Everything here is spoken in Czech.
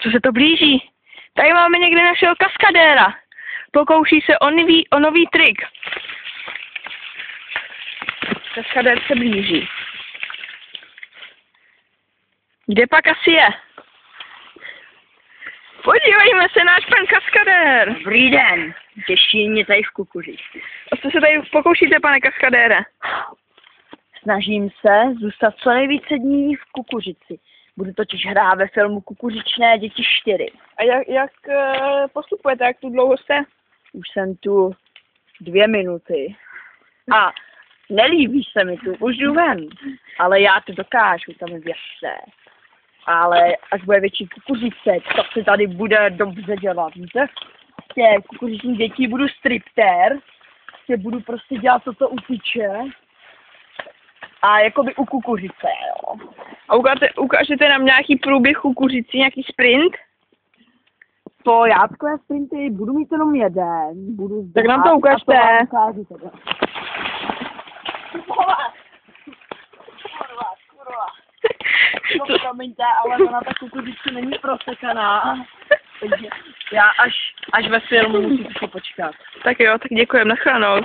Co se to blíží? Tady máme někde našeho kaskadéra. Pokouší se o nový trik. Kaskadér se blíží. Kde pak asi je? Podívejme se, náš pan kaskadér. Dobrý den, těší mě tady v Kukuřici. A co se tady pokoušíte, pane kaskadére? Snažím se zůstat co nejvíce dní v Kukuřici. Budu totiž hrát ve filmu Kukuřičné děti 4. A jak postupujete, jak tu dlouho jste? Už jsem tu 2 minuty. A nelíbí se mi tu, už jdu ven. Ale já to dokážu, tam věřte. Ale až bude větší Kukuřice, tak se tady bude dobře dělat, víte? Těch kukuřičních dětí budu striptér, budu prostě dělat to, co utyče. A jakoby u Kukuřice, jo. A ukážete nám nějaký průběh Kukuřici, nějaký sprint? To já takové sprinty budu mít jenom jeden. Budu tak nám to ukažte. No, promiňte, ale ona ta Kukuřice není prosekaná. Takže já až ve filmu musím si počkat. Tak jo, tak děkujem, nashledanou.